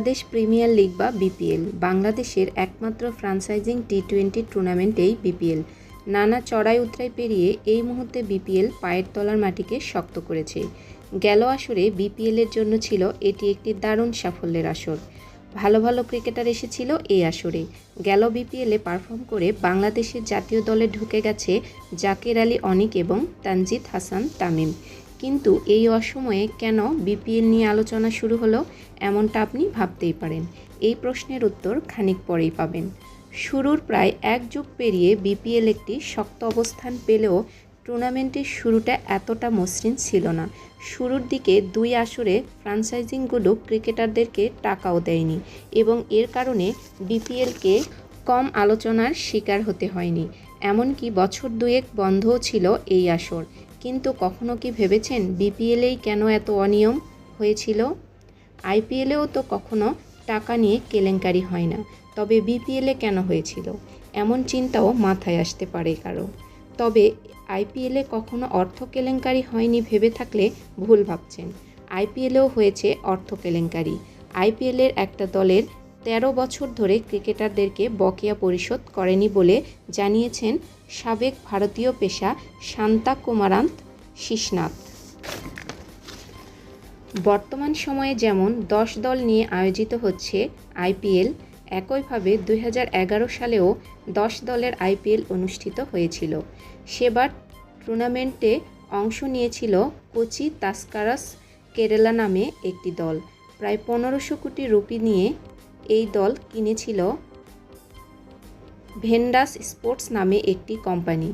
Bangladesh premier league বা BPL বাংলাদেশের একমাত্র ফ্র্যাঞ্চাইজিং টি-20 টুর্নামেন্ট এই বিপিএল। নানা চড়াই উতরাই পেরিয়ে এই মুহূর্তে বিপিএল পায়ের তলার মাটিকে শক্ত করেছে। গেল আসরে বিপিএলের জন্য ছিল এটি একটি দারুণ সাফল্যের আসর। ভালো ভালো ক্রিকেটার এসেছিল এই আসরে। গেল বিপিএলে পারফর্ম করে বাংলাদেশের জাতীয় দলে ঢুকে গেছে জাকের আলী অনিক এবং তানজিদ হাসান তামিম। কিন্তু এই অসময়ে কেন বিপিএল নিয়ে আলোচনা শুরু হলো, এমনটা আপনি ভাবতেই পারেন। এই প্রশ্নের উত্তর খানিক পরেই পাবেন। শুরুর প্রায় এক যুগ পেরিয়ে বিপিএল একটি শক্ত অবস্থান পেলেও টুর্নামেন্টের শুরুটা এতটা মসৃণ ছিল না। শুরুর দিকে দুই আসরে ফ্র্যাঞ্চাইজিংগুলো ক্রিকেটারদেরকে টাকাও দেয়নি এবং এর কারণে বিপিএলকে কম আলোচনার শিকার হতে হয়নি। এমনকি বছর দুয়েক বন্ধও ছিল এই আসর। কিন্তু কখনো কি ভেবেছেন বিপিএলেই কেন এত অনিয়ম হয়েছিল? আইপিএলেও তো কখনো টাকা নিয়ে কেলেঙ্কারি হয় না, তবে বিপিএলে কেন হয়েছিল এমন চিন্তাও মাথায় আসতে পারে কারো। তবে আইপিএলে কখনো অর্থ কেলেঙ্কারি হয়নি ভেবে থাকলে ভুল ভাবছেন। আইপিএলেও হয়েছে অর্থ কেলেঙ্কারি। আইপিএলের একটা দলের ১৩ বছর ধরে ক্রিকেটারদেরকে বকেয়া পরিশোধ করেনি বলে জানিয়েছেন সাবেক ভারতীয় পেসা শান্তা কুমারান্ত শিশনাথ। বর্তমান সময়ে যেমন 10 দল নিয়ে আয়োজিত হচ্ছে আইপিএল, একইভাবে 2011 সালেও 10 দলের আইপিএল অনুষ্ঠিত হয়েছিল। সেবার টুর্নামেন্টে অংশ নিয়েছিল কোচি তাস্কারাস কেরালা নামে একটি দল। প্রায় 1500 কোটি রুপি নিয়ে এই দল কিনেছিল ভেন্ডাস স্পোর্টস নামে একটি কোম্পানি।